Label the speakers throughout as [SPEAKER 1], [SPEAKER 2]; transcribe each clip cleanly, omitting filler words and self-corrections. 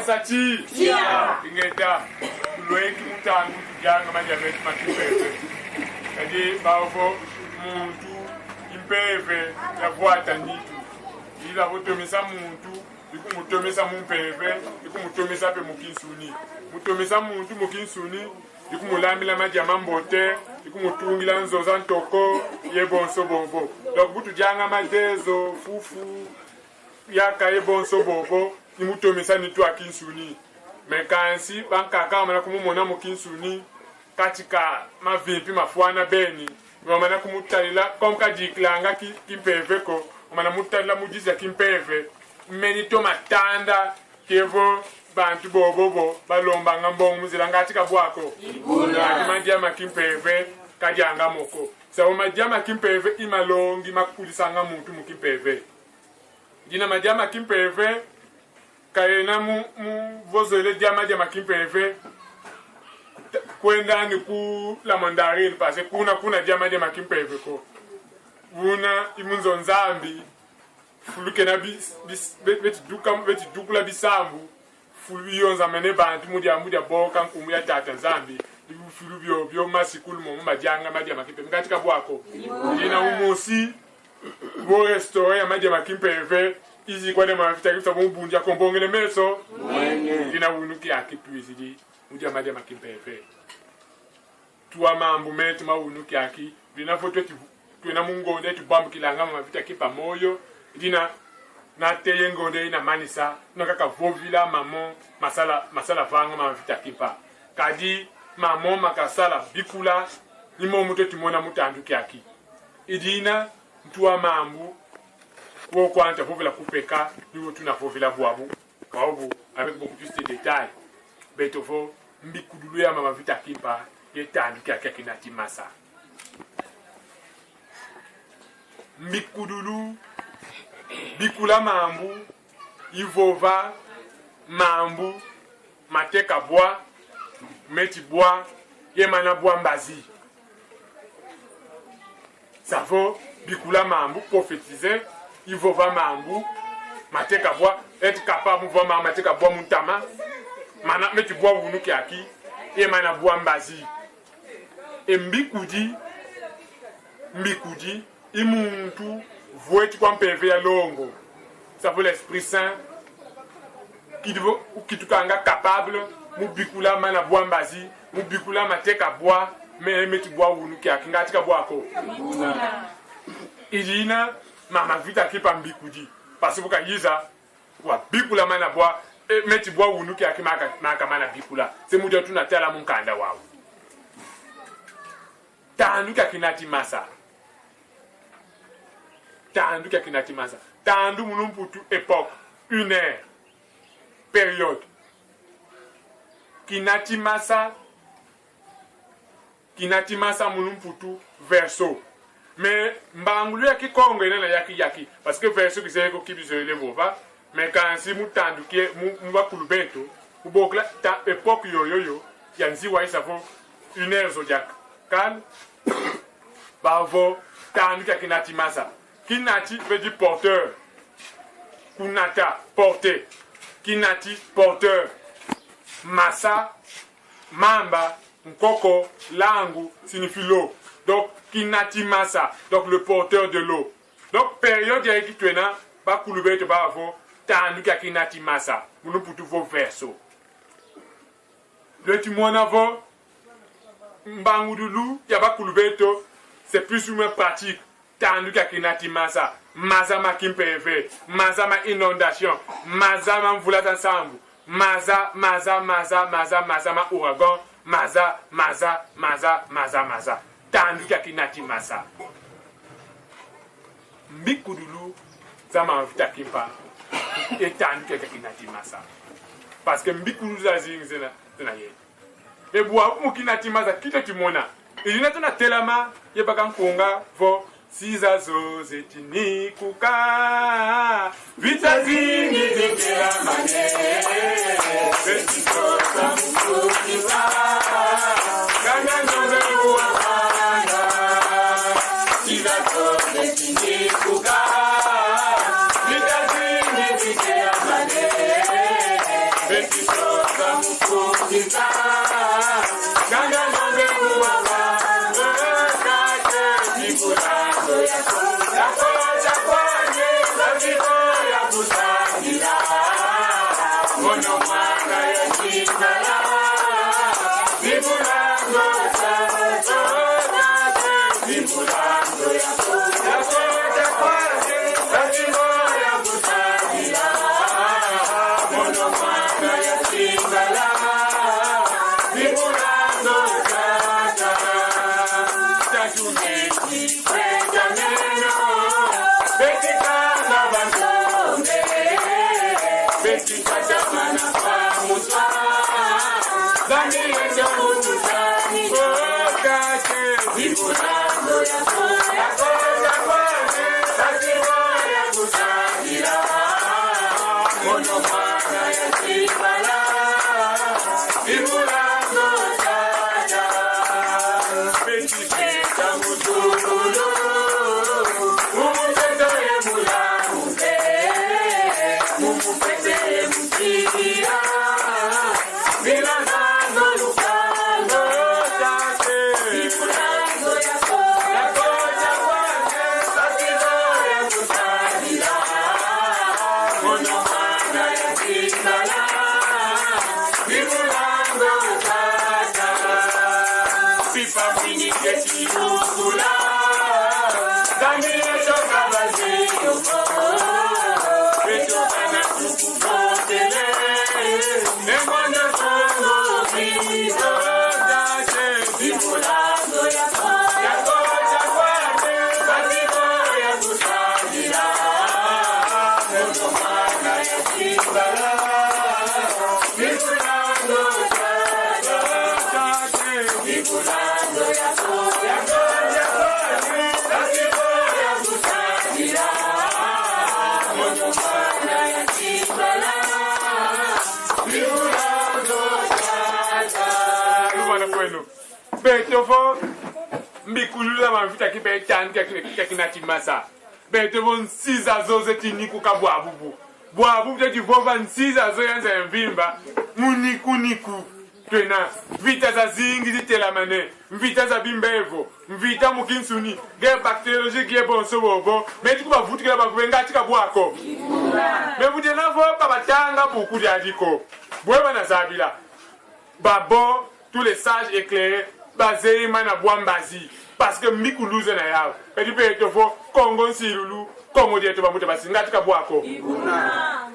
[SPEAKER 1] Sati, ingeta, lueki mutangu janga majabeti makipeve. Kadi baofo muntu impeve la vuata nitu. Ila votomisa muntu, ikumutomisa mumpeve, ikumutomisa pe mukinsuni. Mutomisa muntu mukinsuni, ikumulambila majama mbote, ikumutungila nzoza ntoko, yebonso bobo. Donc butu janga matezo, fufu, yaka yebonso bobo. Imutomisa nitu akinsuni mekansi bankaka amana kumumona mukinsuni katika mavimpi mafuana beni wamana kumutalila komka diklanga kimpeve ko amana mutalila mujiza kimpeve menito matanda kevo bantu bobobo balomba ngambongo muzila ngatika bwako ibuna mandiama kimpeve kajanga moko sawo mandiama kimpeve imalongi makulisanga muntu mukimpeve dina mandiama kimpeve kaena mu vozele diama kimpeve kwenda ni ku la mandarine parce kuna diama kimpeve ko una imunzo nzambi fuluke na beti dukula bisambu fulu yonza mene bantu mudia boka nkumu ya tata nzambi fulu byo masikulu mu majanga diama kimpeve ngatika bwako ina umosi bo restaurant ya diama kimpeve izi kwa dema mafuta kifta mbunja kombongele meso ina unuki akitwizidi mudia madema kimpeve tuwa mambu metu ma unuki aki dina foto tuena mungonde tubambu kilanga mafuta kipa moyo dina na teye ngonde ina manisa nokaka vovila mamon masala vanga mafuta kipa kadi mamon makasala bikula nimo muto timona mutandu kiaki idina tuwa mambu pour quand vous la couper cas nous tu n'as pas vu la voix vous avec beaucoup plus de détails betofo mbikudulu ya mama vita kipa yetandu kaka kinati masa mbikudulu bikula mambu ivova mambu mateka bois meti bois yemana bois mbazi ça vaut bikula mambu prophétiser il faut voir mambu mateka bois être capable de voir mambu mateka bois muntama mana metu bois wunuki aki e mana bois mbazi e mbikudi imuntu voit tu comme PV à longo. Ça veut l'Esprit Saint qui tout est capable, nous bikula mana boambazi, nous bikula mateka bois, mais tu bois ou nous qui a kinga tika bois ko. Ilina mama vita qui pa mbikudi parce que buka yiza wa bikula mana bois et mais tu bois ou nous qui a kimaka mana bikula. C'est mudia tu na tela mun kanda wao. Tanduka kinati masa. Tanduka kinati masa. Tandu munum putu époque, une heure, période. Kinati masa munum putu verso. Mais mbangulu yaki kongo ina na yaki parce que verso qui c'est ko kibise le vova. Mais quand si mu tanduke mu va kulubeto, u bokla ta époque yo yanzi wa isa fo une heure zodiac. Kan bavo tanduka kinati masa. Kinati veut dire porteur. Kunata, porter. Kinati, porteur. Massa, mamba, nkoko, langu, signifie l'eau. Donc, kinati massa, donc le porteur de l'eau. Donc, période ya qui tu es là, pas coulouber te bavo, tanduka kinati massa. Nous pour tous vos versos. Le timon avo, mbangudulu, ya pas coulouber to, c'est plus ou moins pratique. Tanduka kinati masa, mazama kimpeve, mazama inondation, mazama mvula ensemble, mazama ouragan, maza, tanduka kinati masa. Mbikudulu, zama mvita kimpa, et tanduka kinati masa. Parce que mbikudulu za zingzena, zena ye. Et bois, moukinati masa, kito timona. Et il y a un telama, il y a pas qu'un konga, vo, Siza zo zetini kuka vita zingi zikira mane Betito samukukiza Gana nyoze uwakanga Siza zo zetini kuka vita zingi zikira mane Betito samukukiza Gana nyoze uwakanga Beethoven mbikulula mavita kipe tani kinati masa. Beethoven nsiza zo zetini kukabwa bubu. Bwa bubu te divova nsiza zo yanza mvimba muniku. twena mvita za zingi zitelamane mvita za bimbevo mvita mukinsuni ge bacteriologie ge bonso bobo meti kuba vutikela bakubenga tika bwako me butena vo babatanga buku lyadiko bweba na zabila babo tous les sages éclairés basés mana bwambazi parce que mikuluze na yao edi peto fo kongo nsirulu kongo dieto bamuta basinga tika bwako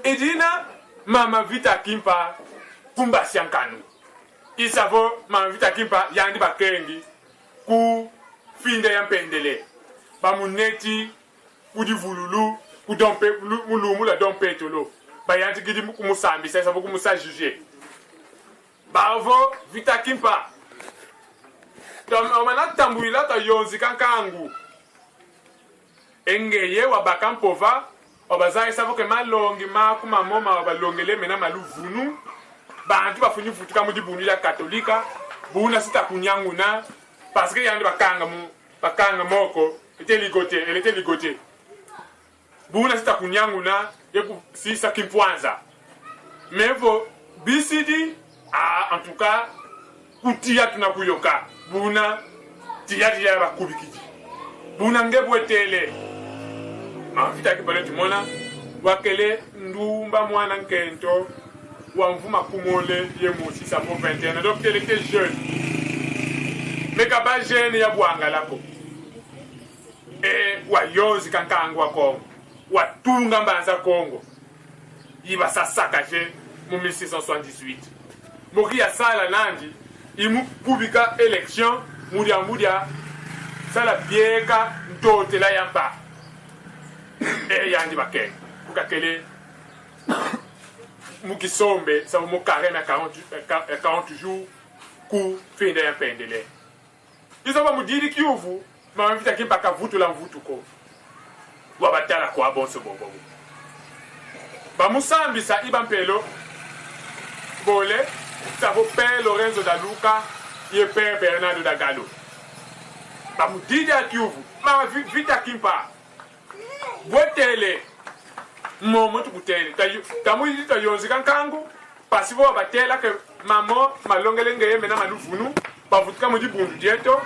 [SPEAKER 1] edina mama vita kimpa kumba siankanu isavo mama vita kimpa yandi bakengi ku finde ya mpendele bamuneti kudi vululu ku dompe mulumu la dompe tolo bayanti gidi kumusambi sasa vo kumusa juger bavo vita kimpa omana tambulila ta yonzi kankangu engeye wa bakampova obazai savo ke malongi makuma moma wabalongele mena maluvunu bantu bafunyi futuka mudi bunu ya katolika buna sita kunyanguna parce que yandi bakanga moko était ligoté buna sita kunyanguna yeku sisa kimpwanza mevo bisidi en tout cas kutia tunakuyoka buna tia bakubikiji buna ngebwetele mafita kibale tumona wakele ndumba mwana nkento wamvuma kumole ye mosi sa po 21 donc elle était jeune mais kaba jeune ya bwanga lako wayozi kankangwa Kongo watunga mbanza Kongo iba sasaka je mu 1678 moki ya sala nandi imu kubika élection mudia sala bieka ntote la yamba yandi bakeng ukakele mukisombe sa mo carême à 40 jours ku fin de pendele izo ba mudiri kiuvu ma mvita kimpa kavutu la mvutu ko wabatala kwa bonso bobo ba musambisa ibampelo bole ça vaut père Lorenzo da Luca et père Bernardo da Gallo ba mudiri kiuvu ma vita kimpa botele momo tukutele tamuyi ta yonzi kankangu pasivo batela ke mamo malongele ngeye mena maluvunu bavutika mudi bundu dieto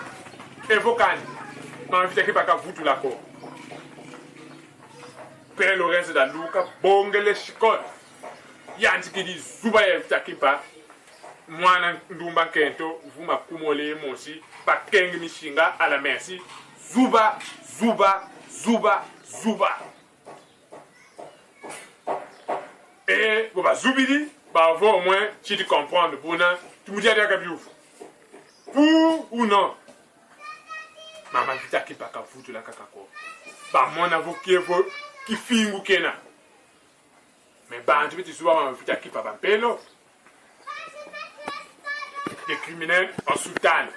[SPEAKER 1] evokani mavita ke baka vutu lako Père Lorenzo da Luca bongele shikot yanti kidi zuba ya vita kipa mwana ndumba kento vuma kumole mosi bakengi mishinga à la merci zuba et boba zubidi ba va au moins tu comprendre bona tu me dis à kabiou pour ou non mama vita ki paka futu la kakako ba mona vo ki fingu kena mais ba tu suba mama vita ki papa pelo des criminels en soutane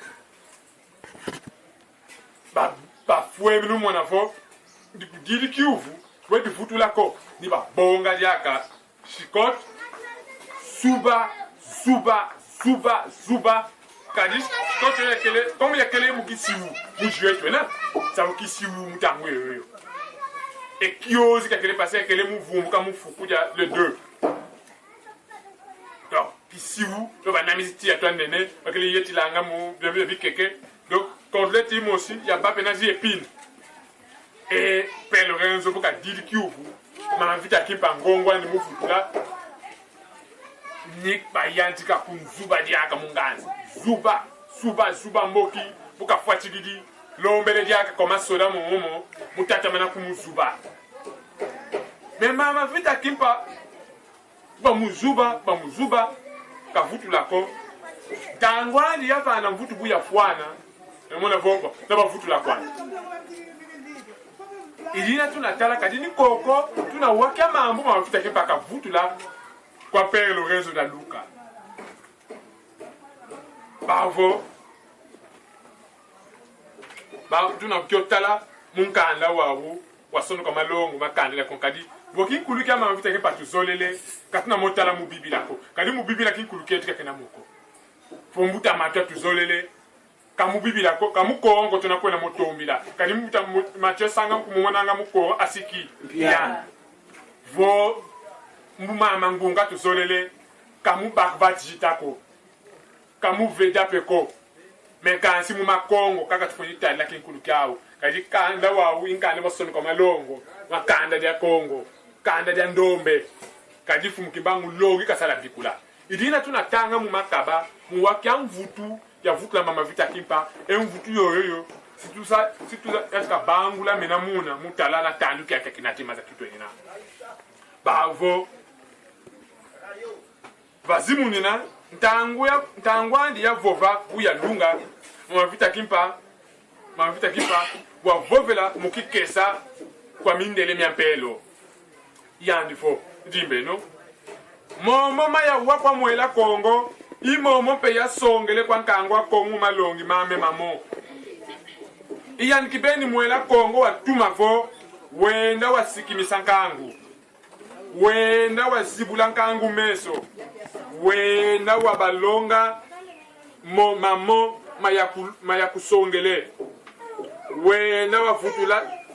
[SPEAKER 1] ba foué nous mon avô di kiuvu we di futu lako ni ba bonga diaka shikot suba kadis quand tu yakele comme yakele mukisiwu mujue tena ça mukisiwu mutangwe yo et kiozi kakele passer yakele muvumbu ka mufuku ya le 2 donc kisiwu to ba namisi ya to nene bakele yeti langa mu bi keke donc quand le team aussi ya ba penaji épine et Père Lorenzo pour dire kiuvu ma vita kimpa ngongwa ni mufutula ni bayanti ka kunzuba diaka munganzi zuba mboki buka fuatigidi lombele diaka koma soda momo mutata mana kumuzuba mais mama vita kimpa ba muzuba ka vutula ko tangwani yava na mvutu buya fwana mona vongo na ba vutula kwa ilina tunatala kadini koko tunawakia mambo mafita ke paka vutula kwa Père Lorenzo da Luca bavo ba tunakiotala munkanda wawu wasono kama longo makandela konkadi boki kulukia mafita ke patu zolele katuna motala mu bibila ko kadi mu bibila ki kulukia tika kena moko fombuta mata tuzolele kamu bibila ko kamu kongo tunakwena motombila kadi muta Matthieu sanga kumona muko asiki ya vo mama ngunga tuzolele kamu bakva digitako kamu veda peko me kansi mu makongo kaka tufunita la kinkulu kyao kaji kanda wa inkande basono kwa malongo makanda dia Kongo kanda dia ndombe kaji fumu kibangu logi kasala bikula idina tunatanga mu makaba mu wakia mvutu ya vutu la mama vita kimpa mvutu yoyo situ yaska bangu la mena muna mutala la tandu kia kinatima za kitu yenina bavo vazimu nina ntangwandi ya vova kuya lunga mama vita kimpa wa vovela mukikesa kwa mindele miampelo yandifo dimbe no momo maya wakwa mwela Kongo imomo pe ya songele kwa nkangwa Kongo malongi mame mamo iyan kibeni mwela Kongo watuma vo wenda wasikimisa nkangu wenda wasibula nkangu meso wenda wabalonga mamo mayakusongele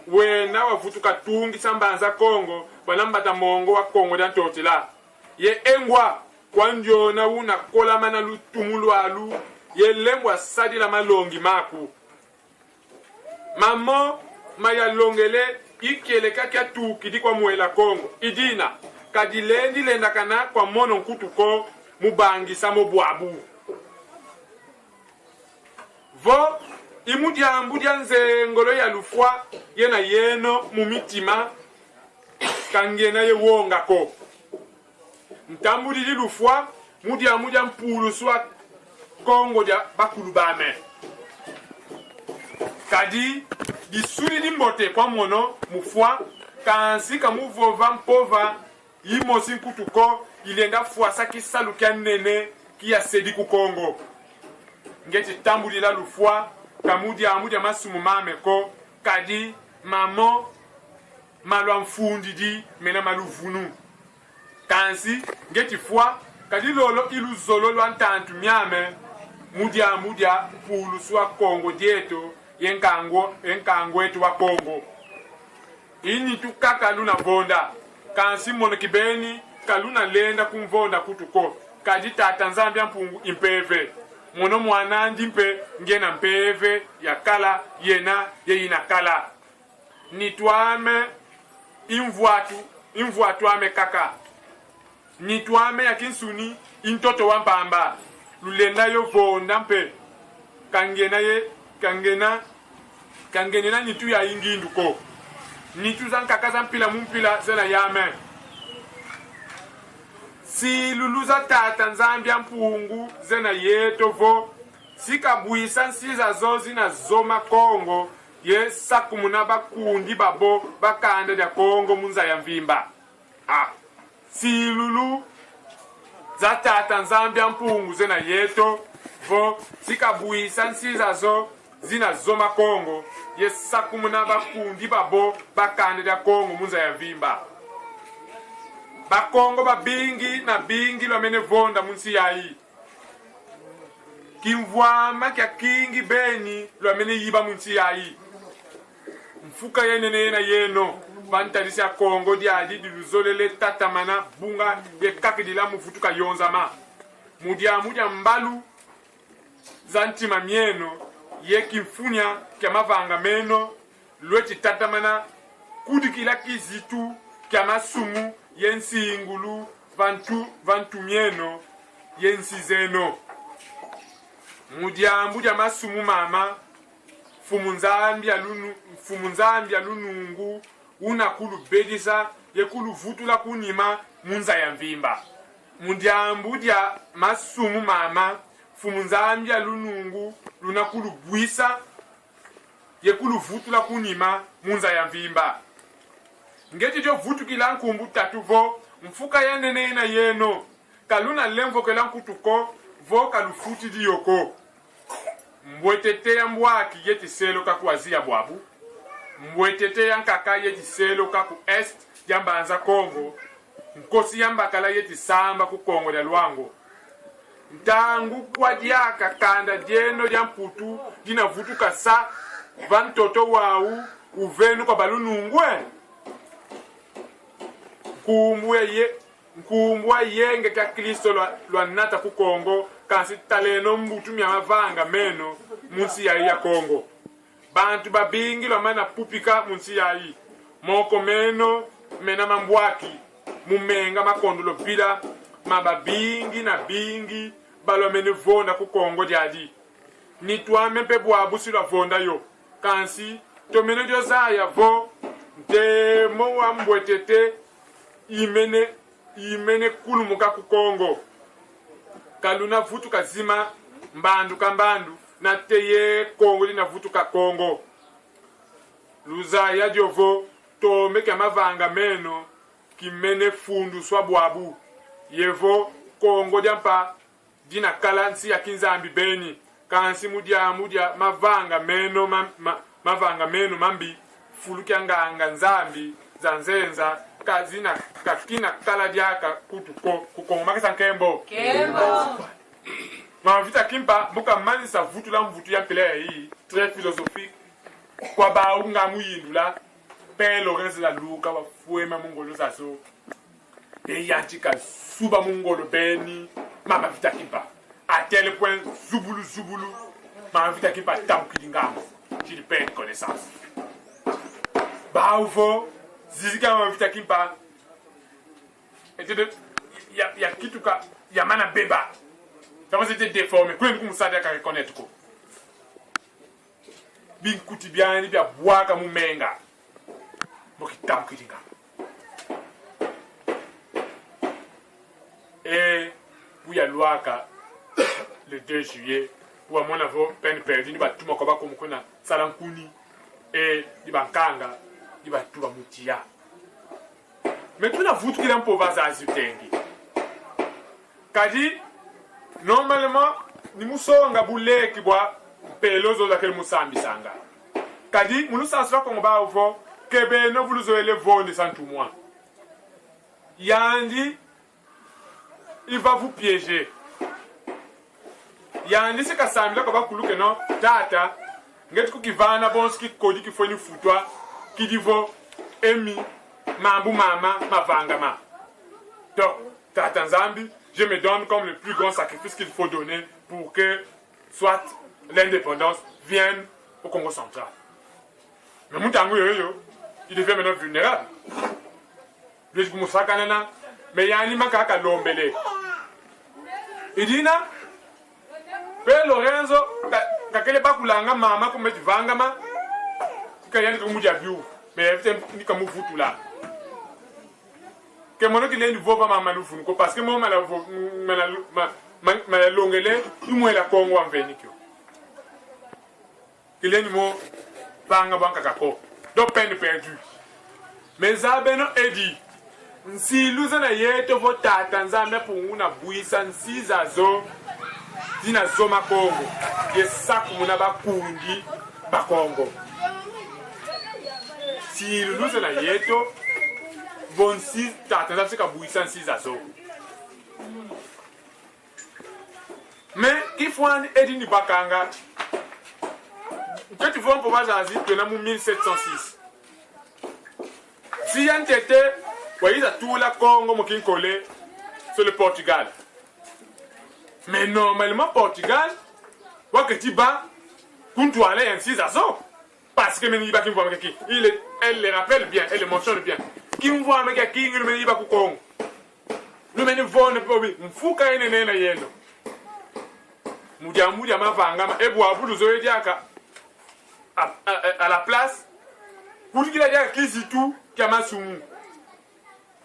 [SPEAKER 1] wenda wavutu katungi sambanza Kongo banambata mongo wa Kongo dan totila ye engwa kwa njona una kola mana lutumulu alu ye lembwa sadi la malongi maku mamo mayalongele ikele kakia tukidi kwa mwela Kongo idina kadilendi lenda kana kwa mono nkutuko mubangi samo bwabu vo imudia nze ngolo ya lufwa yena yeno mumitima kangena ye wonga ko ntambudi di lufwa mudia mpulu swa Kongo dia bakulu bame kadi disuri di mbote kwa mono mufwa kansi kamuvova mpova yimosi nkutuko ilenda fwa saki salukia nene kia sedi ku Kongo ngeti tambudi la lufwa kamudia masumu mame ko kadi mamo malwa mfundi di mena maluvunu kansi ngeti fwa kadi lolo ilu zolo lwa ntantu miame mudia pulu swa Kongo dieto yenkango etu wa Kongo ini tukaka luna vonda kansi mono kibeni kaluna lenda kumvonda kutuko kadi tata Nzambia mpungu impeve mono mwana ndimpe ngena mpeve ya kala yena yeyina kala nitwame imvuatu ame kaka nitwame ya kinsuni intoto wampamba lulenda yo vonda mpe kangena nitu ya inginduko nitu zankakaza mpila mumpila zena yame si luluza tata Nzambia mpungu zena yeto vo sikabuisa nsiza zo zina zoma Kongo ye sakumuna bakundi babo bakanda dia Kongo munza ya mvimba si lulu za tata Nzambia mpungu zena yeto vo sikabuisa nsiza zo zina zoma Kongo ye sakumuna bakundi babo bakanda dia Kongo munza ya mvimba bakongo babingi na bingi lo mene vonda munsi yayi kimvwama kya kingi beni lo mene yiba munsi yayi mfuka yenene na yeno vantalisi ya Kongo diadi diluzolele tatamana bunga ye kakidila mufutuka yonzama mudia mbalu zantima mieno ye kimfunya kya mavanga meno lweti tatamana kudikila kizitu kya masumu yensi ngulu vantu mieno yensi zeno mudia masumu mama fumunzambia lunungu unakulu bedisa yekulu vutula kunima munza ya mvimba mudia masumu mama fumunzambia lunungu lunakulu bwisa yekulu vutula kunima munza ya mvimba ngeti jo vutu kila nkumbu tatuvo mfuka yenene na yeno kaluna lemvo kela nkutuko vo kalufuti diyoko mbwetete ya mbwaki yeti selo kaku azia bwabu mbwetete ya nkaka yeti selo kaku est jambanza Kongo nkosi ya mbakala yeti samba ku Kongo ya Luango ntangu kwa diaka kanda jeno ya mputu dina vutu kasa vantoto wau uvenu kwa balunungwe nkumbwa yenge ka Kristo lwa nata ku Kongo kansi taleno mbutu myamavanga meno munsi yayi ya Kongo. Bantu babingi lomana pupika munsi yayi. Moko meno mena mambwaki mumenga makondolo bila mababingi na bingi balomene vonda ku Kongo jadi. Nitwame mpe bwabu sila vonda yo. Kansi tomene jozaya vo de mo wa mbwetete imene kulumuka ku Kongo. Kaluna vutu kazima mbandu kambandu na teye Kongo lina vutu ka Kongo. Luzaya jovo tome kamavanga meno kimene fundu swa bwabu. Yevo Kongo jampa dina kalansi ya kinzambi beni. Kansi mudia mavanga meno mavanga meno mambi fulukia nganga nzambi zanzenza kazina kakina kala diaka kukongo makisa nkembo mavita kimpa buka mani sa vutu la mvutu ya pele hii très philosophique kwa baunga muyindula pelo rezi la luka wa fuema mungolo zaso e yantika suba mungolo beni mama vita kimpa à tel point zubulu ma vita kimpa tamkilingamo qui perd connaissance Baovo, zizika mavita kimpa. Et ya kituka ya mana beba. Ça va c'était déformé. Quand on s'aide à reconnaître quoi. Bin kuti bien ni bia bois comme menga. Mokitam kitinga. Et oui à Luaka le 2 juillet pour mon avou peine perdue ni ba tout mon combat comme kona salankuni et di bankanga di ba tuba mutia. Mais tout na vutu qui l'empova za azutengi. Kadi normalement ni musonga bule kibwa pelozo la kel musambi sanga. Kadi mulusa swa ko ba ovo kebe no vuluzo ele vonde santu moi. Yandi il va vous piéger. Yandi se kasambila ko ba kuluke no tata ngeti ku kivana bonski kodi ki foni futwa ki divo emi mambu mama mavanga ma. Donc tata Nzambi, je me donne comme le plus grand sacrifice qu'il faut donner pour que soit l'indépendance vienne au Congo central. Mais Moutangu yo, il devient maintenant vulnérable. Je dis Moussa Kanana, mais il y a un animal qui a lombele. Il dit na, Père Lorenzo, kakele bakulanga mama kumeti vangama, kayani kumuja biu, mais everything ni kamu futu là. Que mon qui l'est nouveau va m'amanoufou, parce que moi ma longele, il m'a la Congo en vénicule. Qu'il est nouveau, banga banka kako, donc peine perdue. Mais ça ben est dit. Si nous en ayons votre Tanzanie pour una buissan si azo, dina zoma Congo, et ça comme on ba kundi ba Congo. Si nous en ayons bon si Tanzanie c'est buissan si azo. Mais il faut un edini bakanga. Que tu vois pour voir Zazi, tu as 1706. Si y a un tété, voyez ça tout la Congo qui collé sur le Portugal. Mais normalement Portugal, vois que tu bats, quand tu allais ainsi à ça, parce que Meniba qui voit qui, elle les rappelle bien, elle les mentionne bien. Qui me voit avec qui le Meniba Congo. Le Meniba ne peut pas, m'fou quand il est né yendo. Moudia ma vangama, et bois vous nous diaka à la place. Pour qu'il a dit qui c'est tout, qui a ma soumu.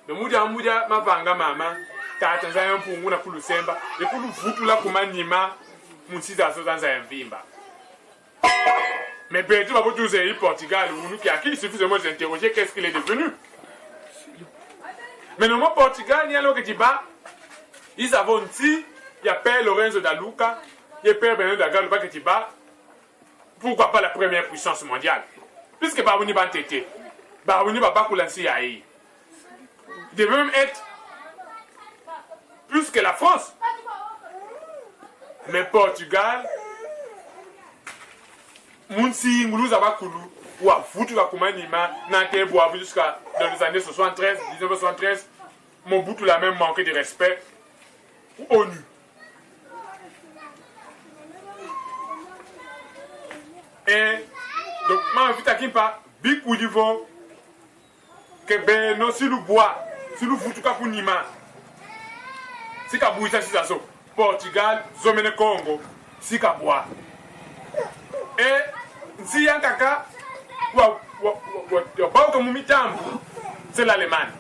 [SPEAKER 1] Le moudia ma vanga mama, t'as un pour moi pour le semba, et pour nous foutre là comme anima, mon six à dans un vimba. Mais bien tu vas vous tous au Portugal, ou nous qui a qui suffisamment d'interroger qu'est-ce qu'il est devenu. Mais non, moi Portugal, il y a l'eau que tu bats, ils avons dit, il y a Père Lorenzo da Luca, il y a Père Bernard da Galba que tu bats, pourquoi pas la première puissance mondiale? Puisque Barouni va tété, Barouni va pas couler CIA. Il devait même être plus que la France. Mais Portugal, Mounsi, Moulouz Abakoulou, ou à foutu la Koumanima, Nanté Boavu jusqu'à dans les années 73, 1973, mon bout tout la même manqué de respect. ONU. Et donc, ma vite à Kimpa, big ou niveau, que ben non, si le bois, si le foutuka pour Nima, si ka bouissa si ça so, Portugal, Zomene Congo, si ka bois. Et si yan kaka, c'est l'Allemagne.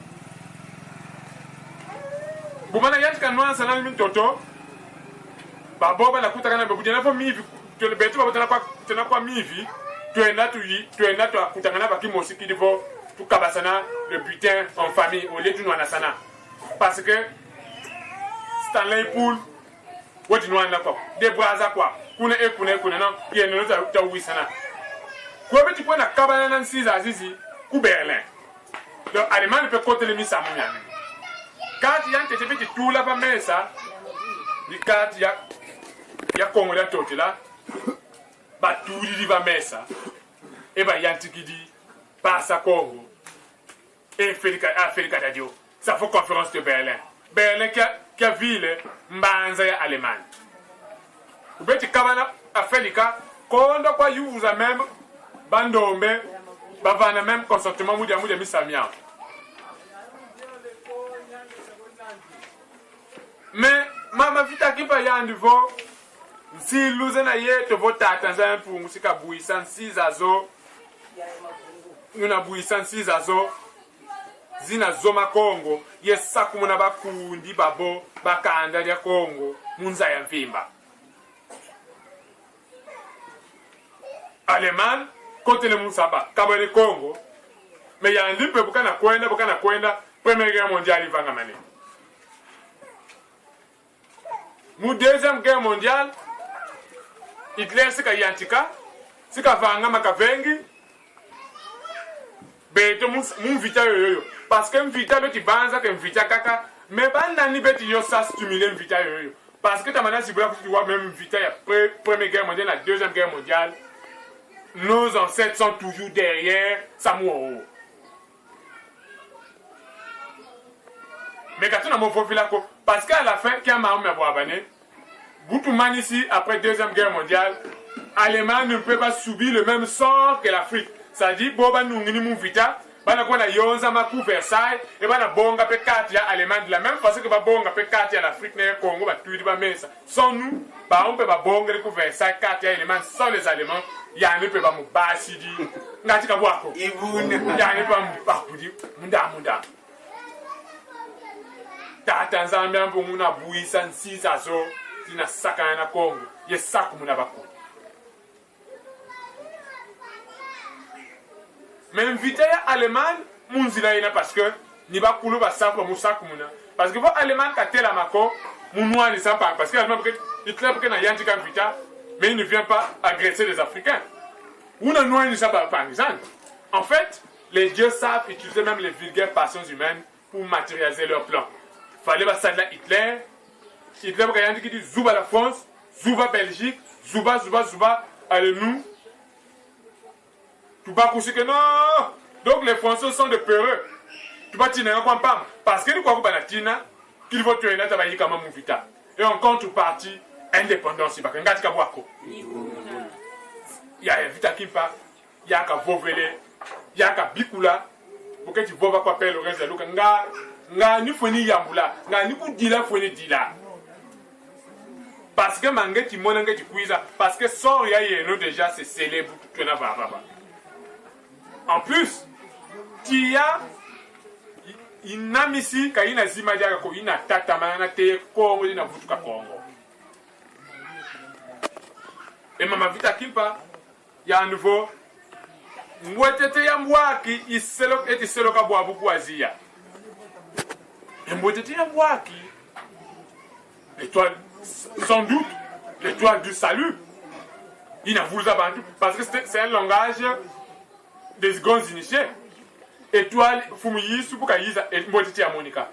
[SPEAKER 1] Bumana yanti kanwa sana mi toto, ba boba na kutakana be kujana fo mivi, to le betu ba tena kwa mivi, tu kutakana ba kimosi kidivo, tu kabasana le butin en famille au lieu du noana sana. Parce que Stanley Pool, wodi noana quoi, des braza quoi, kuna non, yeno ta wisana. Kwa beti kwa na kabana na nsiza azizi ku Berlin. Donc Allemagne peut compter les mises à mon ami. Quand il y a un petit tout là, mais ça, quand il y a Congo là, tout là, bah tout il va mettre ça. Et bah il y a un petit qui dit, passe à Congo. Et Félix Dadio, ça fait conférence de Berlin. Berlin qui a ville, Mbanza Allemagne. Vous voyez, Kabana a fait les cas, quand on doit vous a même, Bandombe, Bavana même consentement, Moudia Missamia. Mais, ma vita qui va y a un niveau, si l'ouzena yé te vote à Tanzanie pour Moussika Bouissan 6 azo, nous avons Bouissan 6 azo, Zina Zoma Congo, yesa kumuna bakundi babo, bakanda ya Congo, Munza ya Mfimba. Allemagne, côté le Moussaba, Kabane Congo, mais il y a un libre pour qu'on a Première Guerre mondiale, il va gagner. Mu Deuxième Guerre mondiale, Hitler sika yantika, sika vanga makavengi, beto mun vita yoyo. Parce que vita beti banza que vita kaka, mais banda ni beti yo ça stimuler vita yoyo. Parce que tamana si tu vois même vita ya Première Guerre mondiale, la Deuxième Guerre mondiale, nos ancêtres sont toujours derrière Samuel. Mais quand on a mon profil là, parce qu'à la fin, quand on a Boabane, Boutouman ici, après la Deuxième Guerre mondiale, l'Allemagne ne peut pas subir le même sort que l'Afrique. Ça dit, Boba nous n'avons vita, bana kwa na yonza maku Versailles, et bana bonga pe kati ya Allemagne de la même façon que ba bonga pe kati ya l'Afrique na Congo, ba tuidi ba mesa. Sans nous, ba on peut ba bonga le ku Versailles kati ya Allemagne, sans les Allemands, ya ne peut pas mu basidi. Ngati ka bwako. Ibuna. Ya ne peut pas mu bakudi, munda. Tata Zambia mbona buisa nsisa zo tina saka na Congo yesaku muna bako même vite ya Allemagne munzila ina parce que ni bakulu basafu musaku muna parce que vo Allemagne katela mako munwa ni sapa parce que Allemagne Hitler parce que na yanti kan vita mais il ne vient pas agresser les Africains ou na noa ni sapa par exemple. En fait les dieux savent utiliser même les vulgaires passions humaines pour matérialiser leurs plans. Fallait pas ça de Hitler. Hitler qui dit Zouba la France, Zouba Belgique, Zouba, allez nous. Tu vas coucher que non. Donc les Français sont de peureux. Tu vas tirer un pas. Parce que nous croyons que Tina, qu'il faut tuer notre travail comme un mouvita. Et on contrepartie indépendance. Il y a un vita qui part, il y a un Vovele, il y a un Bikula, pour que tu vois quoi faire le reste de l'Oukanga. Nga ni foni yambula nga ni ku dila foni dila parce que mangeti monangeti kuiza parce que son ya yeno déjà c'est célèbre tu na baba en plus tia inamisi ka ina zima jaga ko ina tata mana te Kongo ina vutuka Kongo et mama vita kimpa ya à nouveau mwetete ya mwaki iselo eti selo ka bwa buku azia. L'étoile, sans doute, l'étoile du salut. Il n'a voulu pas parce que c'est un langage des secondes initiés. Étoile, Fumiyi, Supukaïza, et Mbotiti à Monica.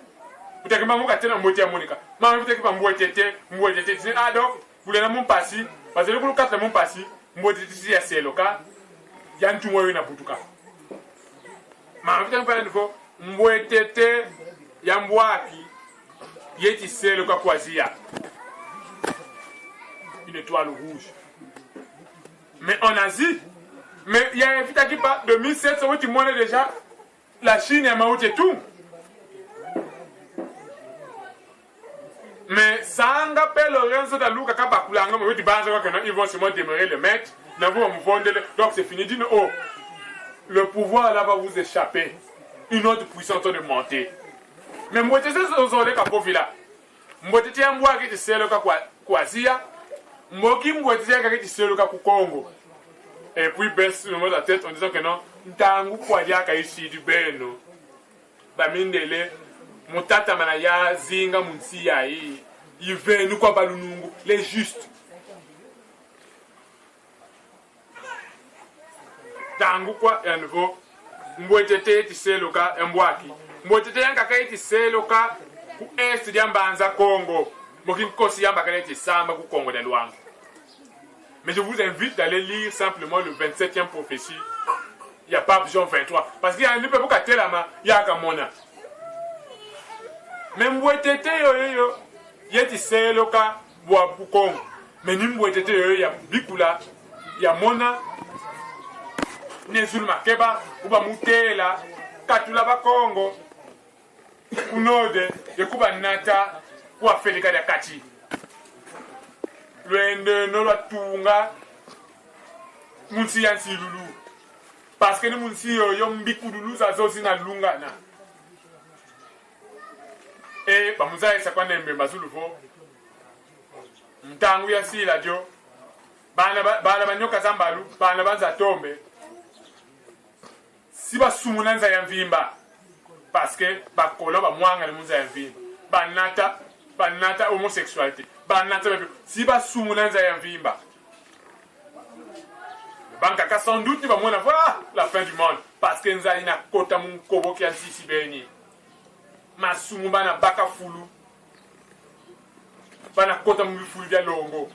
[SPEAKER 1] Vous avez dit que vous avez Monica. Maman, vous avez dit que ah donc, vous l'avez mon passé, parce que vous avez mon passé, Mbotiti à Seloka, Yantu Moyuna Butuka. Maman, vous avez dit que Mbotiti. Yambwaki yeti selo kwa kwazia une étoile rouge Mais en Asie, mais il y a un vite qui parle de 1700 où tu montres déjà la Chine et Mao Tse-tung. Mais ça en rappelle Lorenzo da Luca Kabakulanga, mais tu penses qu'ils vont sûrement demeurer le maître, donc c'est fini. Dis oh, le pouvoir là va vous échapper. Une autre puissance de monter. Mais moi, je sais que je suis là. Moi, je sais que je suis là. Congo. Et puis, baisse le mot de la tête en disant que non, ntangu kwa yaka ici du beno. Bamindele, mutata manaya zinga munsi ya hii. Ive nous kwa balunungu, les justes. Tangu kwa ya nouveau, mbwetete tiseloka mbwaki. Mbwetete yanga kai tiseloka ku est diambanza Congo. Mokin kosi yamba kai tisamba ku Congo de Luang. Mais je vous invite d'aller lire simplement le 27e prophétie. Il n'y a pas Jean 23. Parce qu'il y a un peu de telama, il y a Kamona. Mais mbwetete yo yeti seloka bwa Congo. Mais ni mbwetete yo ya bikula ya mona nezulu makeba uba mutela katula ba Congo kunode yekuba nata kwa felika ya kati. Lwende no lwatunga munsi yansi lulu parce que ni munsi yo mbikudulu za zozi na lungana e bamuza esa kwa nembe mazulu vo mtangu ya sila jo bana banyoka zambalu bana banza tombe siba sumunanza ya mvimba parce que bakolo ba mwanga ni munza ya mvimba banata homosexualité banata si ba sumunanza ya mvimba banka ka sans doute ba mona voilà la fin du monde parce que nza ina kota mun kobo ki antisi beni masumu bana baka fulu bana kota mun fulu ya longo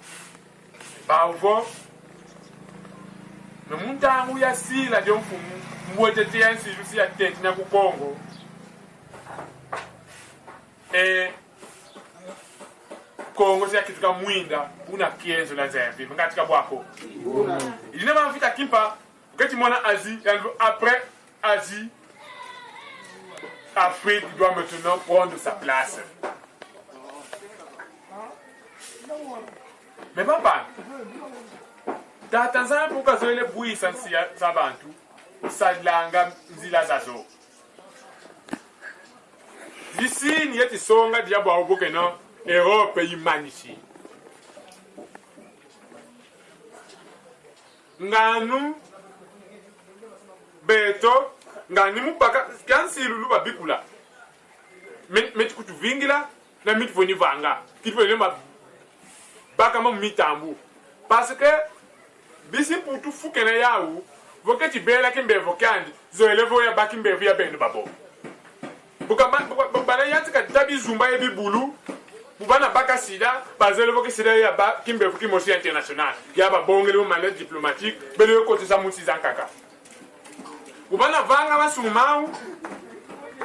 [SPEAKER 1] ba ovo no muntangu ya sila de mfumu mwetete yansi lusi ya tete na ku Congo Congo c'est kitu kama mwinda una kienzo na zembi ngatika bwako il ne m'a vite kimpa quand mona Asie après Asie Afrique doit maintenant prendre sa place. Mais papa Tanzania pourquoi ça les bruits sans ça bantu usadlanga nzila zazo ici ni yeti songa dia bwa oboke no Europe imanishi nganu beto ngani mupaka kansi lulu babikula met kutu vingila na mit voni vanga kitu le ma baka ma mitambu parce que bisi pour tout fukena yawu voketi bela kimbe vokandi zo elevo ya bakimbe via beno babo bukana yatika tabi zumba ebi bulu bubana baka sida bazele voke sida ya ba kimbe voki mosi international ya ba bongele mu mandat diplomatique bele ko tsa mutsi zankaka bubana vanga basumau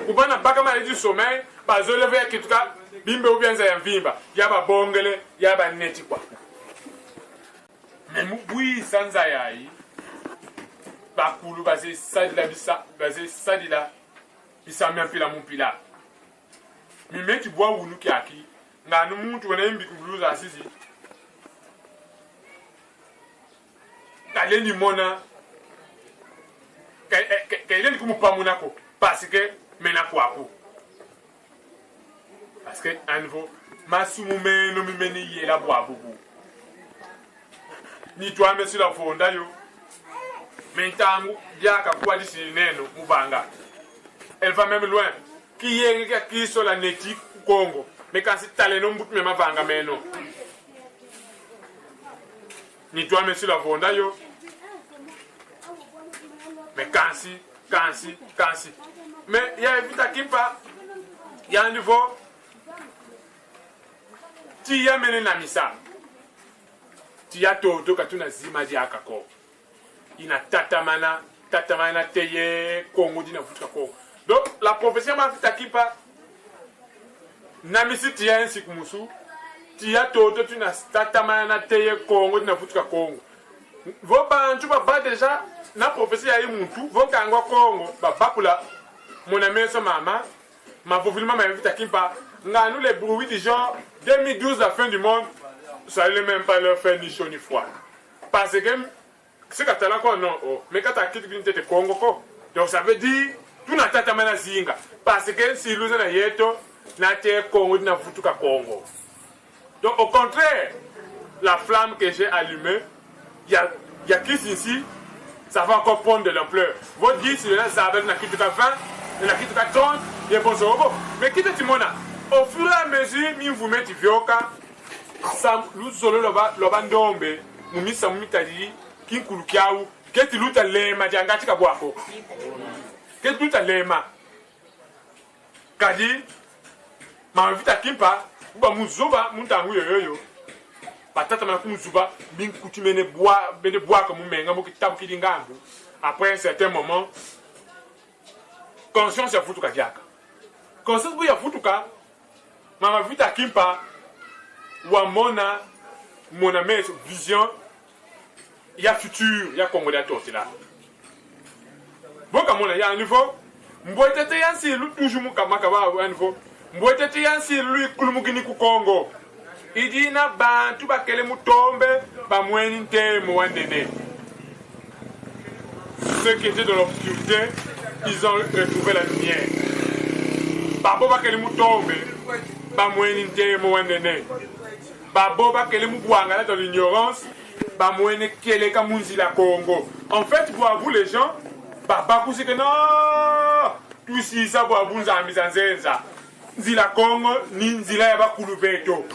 [SPEAKER 1] bubana baka ma di sommeil bazele voya kituka bimbe ubianza ya mvimba ya ba bongele ya ba neti kwa mais mubui sanza yayi bakulu baze sadila bisa mempila mumpila mimeti bwa wunu kyaki nganu muntu wena imbi kuluza sisi kaleni mona kaileni kumupamunako parce que mena kwako parce que à nouveau masumu meno mimeni yela bwa bubu ni toi monsieur la fonda yo mentangu diaka kwa disi neno mubanga elle va même loin qui est qui sur la neti Congo mais quand c'est talé non bout même vanga meno ni toi monsieur la fonda yo mais kansi mais il y a vite kimpa il y a un niveau ti ya mene na misa ti ya toto katuna zima diaka ko ina tatamana teye Congo dina futka ko donc la prophétie m'a fait takipa namisi tia ainsi kumusu tia toto tuna tatamana teye Congo dina futka Congo Vos bantu baba déjà na prophétie ya muntu vos kangwa Congo baba kula mon ami sa maman ma voulement m'a invité à Kimpa nga nous les bruits du genre 2012 la fin du monde ça allait même pas leur faire ni chaud ni froid parce que c'est katala quoi non oh mais quand tu quittes l'unité de Congo quoi donc ça veut dire tout na tata mana zinga parce que si nous na yeto na te Congo na futuka Congo donc au contraire la flamme que j'ai allumée il y a Christ ici, ça va encore prendre de l'ampleur. Votre guide, c'est là, ça va être 20, il y a 30, il y a bon robot. Mais qui te dit, au fur et à mesure, nous vous mettez vioka, ça nous solo loba ndombe, nous mis ça mita dit, qui kulukiaou, qu'est-ce que l'outa lema, djanga tika boako. Qu'est-ce que l'outa lema? Kadi, ma vite à Kimpa, ou ba muzoba, muntangu yo. Patata mana kumuzuba bin coutume ne bois comme menga mo kitabu kidingambu après un certain moment conscience ya futuka diaka conscience bu ya futuka mama vita Kimpa wa mona mona mes vision ya futur ya Congo da torti là boka mona ya niveau mboitete yansi lu toujours mu kamaka ba niveau mboitete yansi lu kulumugini ku Congo idina bantu bakele mutombe bamweni ntemo wandene ceux qui étaient dans l'obscurité ils ont retrouvé la lumière babo bakele mutombe bamweni ntemo wandene babo bakele mubwanga dans l'ignorance bamweni keleka munzila Congo en fait pour vous les gens baba kusi que non tout si ça pour vous nzambi zanzenza nzila Congo ni nzila ya bakulubeto.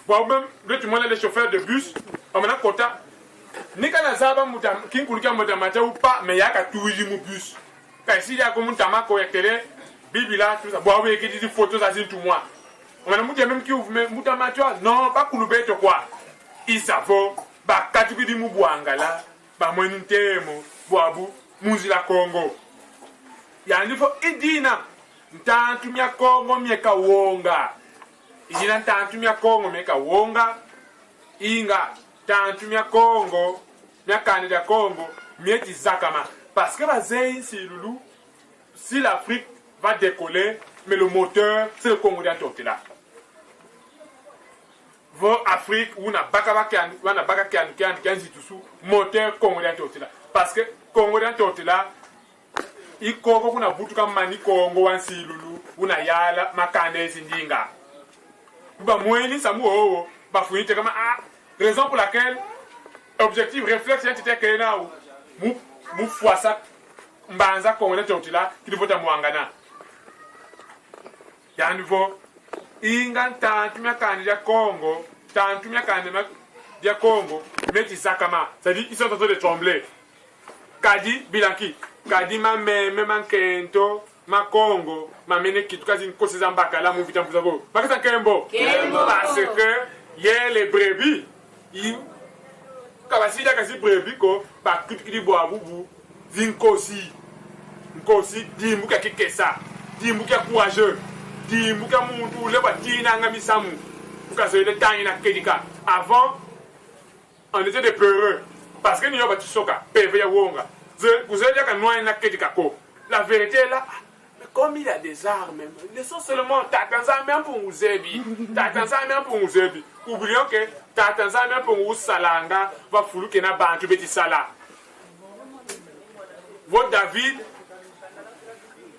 [SPEAKER 1] Même les chauffeurs de bus, on a quota. Ni quand la zaba muta, qui kuluka muta mata ou pas, mais il y a qu'à tout le bus. Quand ici il y a comme un tamako et télé, bibila tout ça. Bon oui, qui dit photos ça c'est tout moi. On a muta même qui ouvre muta mata, non pas kulubeto quoi. Il s'avo, ba katuki di mubuangala, ba mwenintemo, boabu, muzila Congo. Ya nifo idina, ntantu mia Congo mieka wonga. Ina tantu mia Congo meka wonga inga tantu mia Congo mia canada Congo mieti zakama parce que bazei si loulou si l'Afrique va décoller mais le moteur c'est le Congo d'Antote là vo Afrique ou na baka kan zitusu moteur Congo d'Antote là parce que Congo d'Antote là i Congo kuna butuka mani Congo wansi loulou una yala makane zindinga ba moyeni samu o ba fuite comme raison pour laquelle objectif réflexe était que na mu foisa mbanza Congo na totila qui vota muangana ya niveau inga tantu mia candidat Congo tantu mia candidat dia Congo meti sakama ça dit ils sont en train de trembler kadi bilanki kadi ma même mankento ma Congo ma mene kitu kazi nkosi za mbakala mu vita mpuzago bakasa kembo parce que yé les brebis i kabasida kasi brebis ko ba kitu kidi bo abubu zinkosi nkosi dimbuka kikesa dimbuka courageux dimbuka muntu le batina ngamisamu ukazo ile tanya kedika avant on était des peureux parce que nous avons soka peve ya wonga vous avez dit que nous na kedika ko la vérité est là. Comme il a des armes, laissons seulement Tatanza même pour nous aider. Tatanza même pour nous aider. Oublions que Tatanza même pour nous salanga va fouler que na bantu beti sala. Votre David,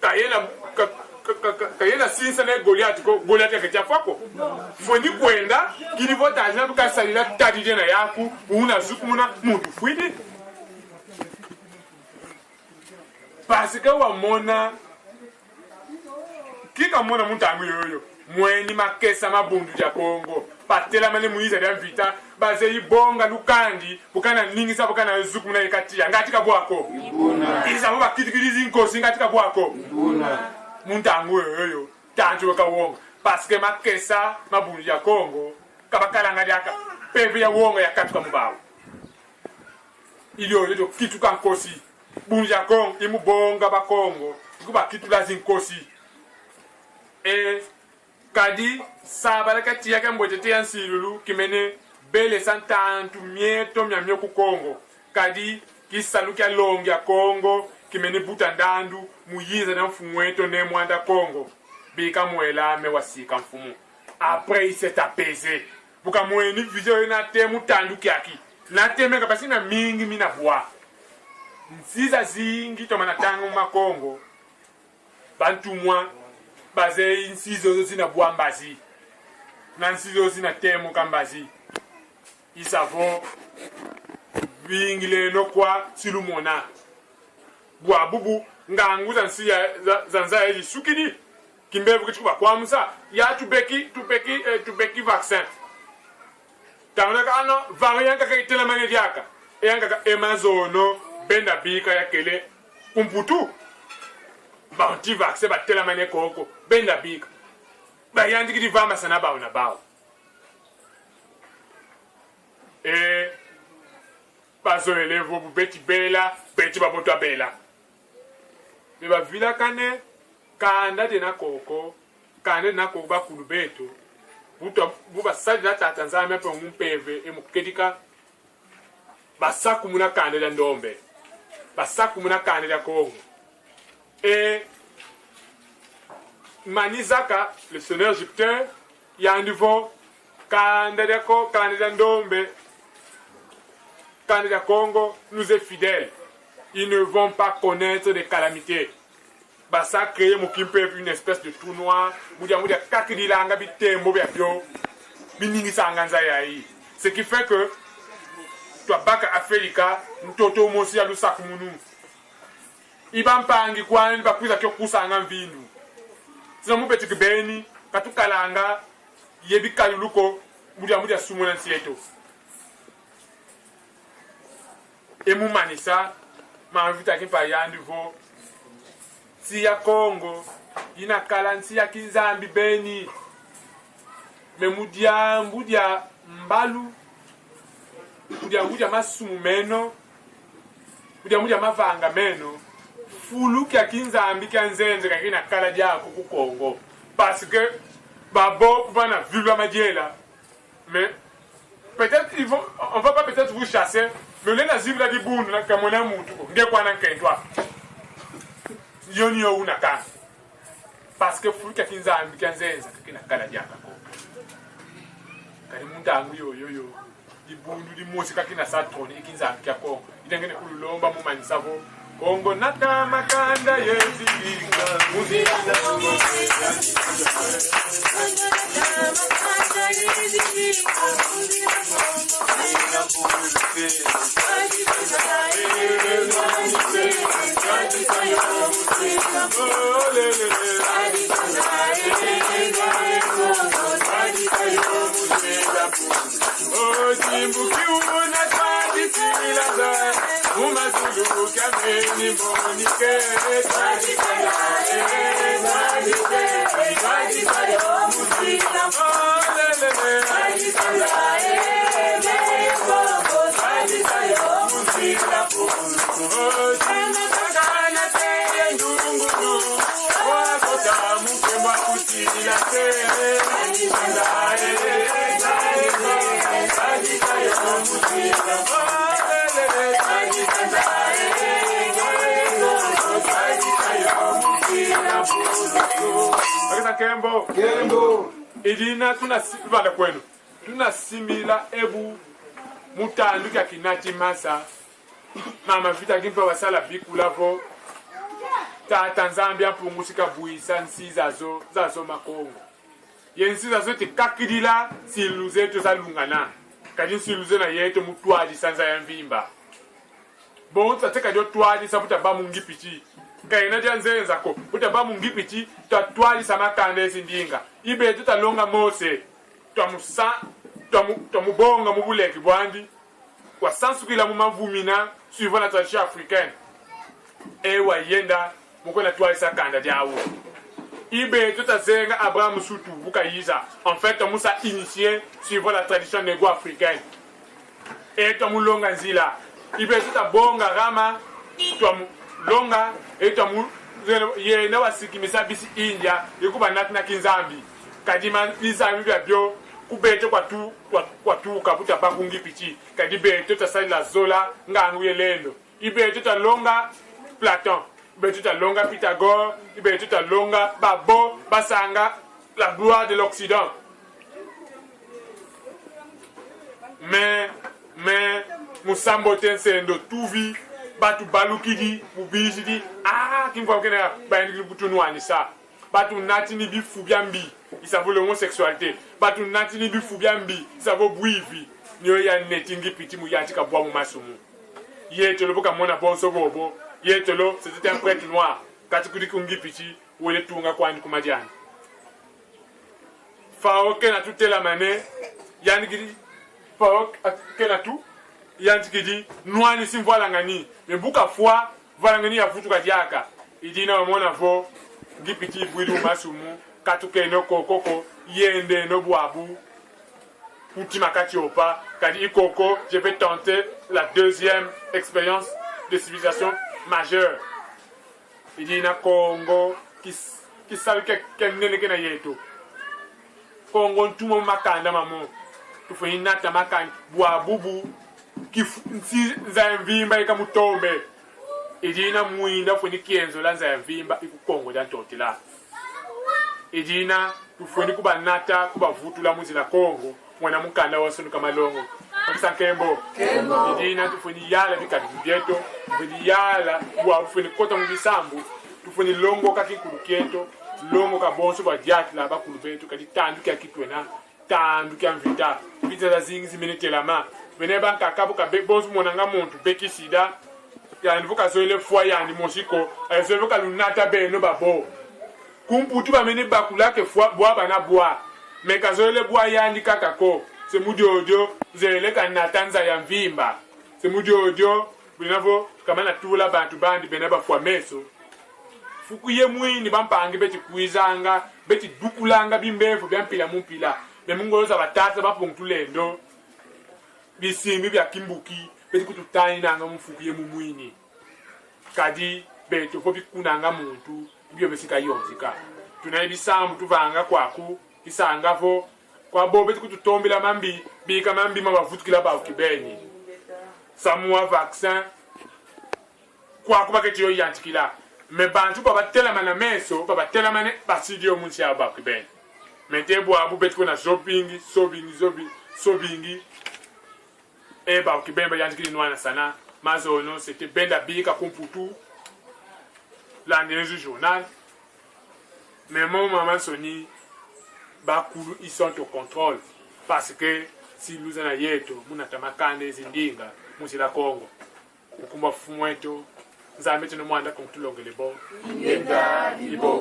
[SPEAKER 1] quand il a six années Goliath, Goliath est déjà quoi? Foni kwenda, qui dit votre argent pour qu'à salila tadije na yaku, ou na zukumuna muntu fuidi. Parce que wa mona kika mona muntangu yoyo mweni makesa mabundu ya Congo patela mane muiza ya vita baze ibonga lukandi bukana ningi sa bukana zuku na ikatia ngatika bwako ibuna iza muba kitikirizi nkosi ngatika bwako ibuna muntangu yoyo tanju wakawonga parce que makesa mabundu ya Congo kabakala ngadiaka peve ya wonga ya katuka mbawo ilio yoyo kituka nkosi bundu ya Congo imubonga ba Congo kuba kitula zinkosi et kadi sabalaka tiaka mbotete yansilulu kimene bele santantu mieto myamyo ku Congo kadi kisalukia longi ya Kongo kimeni buta ndandu muyiza na mfumu wetu ne mwanda Kongo bika mwela mewasika mfumu. Après il s'est apaisé buka mweni vision na temu tandu kiaki na teme kapasi na mingi mina bwa nsiza zingi to manatanga mu Kongo bantu mwa baze insizo zina bwa mbazi na nsizo zina temu kambazi isavo bingile no kwa silumona bwa bubu nganguza nsiya zanza yi sukidi kimbevu kichuba kwa musa ya tupeki vaccin tanga kana variant ka kitela mane diaka eyanga ka emazono benda bika ya kele kumputu ba anti vaccin ba tela mane koko benda bika ba yandi kidi vama sana ba una bao paso elevo beti bela beti babotwa bela beba vila kane kanda dena koko kanda na koko ba kulubeto buba sali na tata nzame pe mumpeve emukedika basaku muna kanda da ndombe basaku muna kanda da Kongo manizaka le seigneur Jupiter ya niveau kanda da ndombe kanda Congo nous est fidèle. Ils ne vont pas connaître des calamités. Bah ça crée une espèce de trou noir. Ce qui fait que toi baka Afrika mtoto mosi ya lusaku munu. Ibampangi kwa ni bakuza kyo kusanga mvindu. Sino mupeti kibeni katukalanga yebi kaluluko mudia sumuna nsieto. Et mon manisa m'a invité à qui par yandi vo si ya Congo ina kalansi ya kinzambi beni me mudia mbalu mudia masumu meno mudia mavanga meno fulu kya kinzambi kya nzenze kakina kala jako ku Congo parce que babo bana vulva madiela mais peut-être on va pas peut-être vous chasser. Mais les nazis la dibundu na kamona mutu nge kwa na nkentwa yoni yo unaka parce que fuka kinzambi kanzenza kina kala jaka ko kali mundangu yo dibundu di mosi kakina satroni kinzambi kyako idengene kululomba mu manisavo Kongo nata makanda yezi muzika Kembo idina tunasibala kwenu tunasimila ebu mutandu kya kinati masa mama vita kimpa wasala bikulavo tata Nzambia pungusika buisa nsiza zazo makongo yensiza zote kakidila siluze to salungana kadi siluze na yeto mutwadi sanza ya mvimba bon tateka jo twadi sabuta ba mungipichi kaina janzenza ko utaba mungipichi tatwali samakande sindinga ibe tutalonga mose twamubonga mubuleki bwandi kwa sansukila mu mavumina suivant la tradition africaine ewa yenda mukona twali sakanda diawo ibe tutazenga Abraham Sutu bukayiza en fait musa initié suivant la tradition négo-africaine et twamulonga nzila ibe tutabonga rama twamulonga et yena wasikimisa bisi India yekuba natina kinzambi kadima bizambi bya byo kubeto kwa tu kabuta bakungi pichi kadi beto ta sali la zola ngangu yelendo ibeto ta longa Platon ibeto ta longa Pythagore ibeto ta longa babo basanga la gloire de l'Occident mais musambo tensendo tuvi batu balukidi ubijidi kimva kena bayandi butunwani sa batu natini bi fubiambi ça vaut l'homosexualité batu natini bi fubiambi ça vaut buivi nyo ya netingi piti mu yati ka bwa mu masumu yetolo boka mona bonso bobo yetolo c'était un prêtre noir katikudi kungi piti wole tunga kwandi kumajani fao kena tutela mane yani gidi fao kena tu yani gidi nwani simvola ngani me buka fois vola ngani ya futu kadiaka idina wamona vo ngipiti bwidu masumu katuke no kokoko yende no boabu ultima katiopa kadi ikoko je vais tenter la deuxième expérience de civilisation majeure idina Congo qui sabe que nene kena yeto Congo tumo makanda mamo tufo inata makanda boabubu ki si za mvimba ikamutombe idina muinda foni kienzo la za mvimba ikukongo da totila idina tufoni kuba nata kuba vutu la muzi la Congo mwana mukanda wasonu kamalongo akisankembo idina tufoni yala bikadi bieto tufoni yala bwa tufoni kota mubisambu tufoni longo kakikuluketo longo kabonso ba diatla bakulubeto kadi tandu kya kitwena tandu kya mvita vita za zingi menetela ma veneba kakabu ka bonso monanga muntu bekisida yani vuka zoele fwa yani mosiko zoele vuka lunata beno babo kumputu bamene bakulake fwa bwa bana bwa meka zoele bwa yani kakako se mudiojo zoele kanatanza ya mvimba se mudiojo binavo kama na tula bantu bandi beneba fwa meso fukuye mwini bampange beti kuizanga beti dukulanga bimbefu byampila mumpila bemungoloza batata bapunktulendo bisimbi bya kimbuki beti kututani nanga mfukuye mumwini kadi beto fo bikunanga muntu byo besika yonzika tunaye bisambu tuvanga kwaku kisanga fo kwa bo beti kututombela mambi bika mambi mabavutukila ba ukibeni samua vaccin kwaku baketiyo yantikila me bantu baba telama na meso baba telama ne basidio munsi aba ukibeni metebo abu beti kona shopping sobingi eba ukibemba yantikili nwana sana mazono c'était benda bika kumputu l'année du journal mais mon maman Sony bakulu ils sont au contrôle parce que si nous en ayeto munatamakane zindinga musila Congo ukumba fumweto nzambe tino mwanda kontulongele bo yenda ibo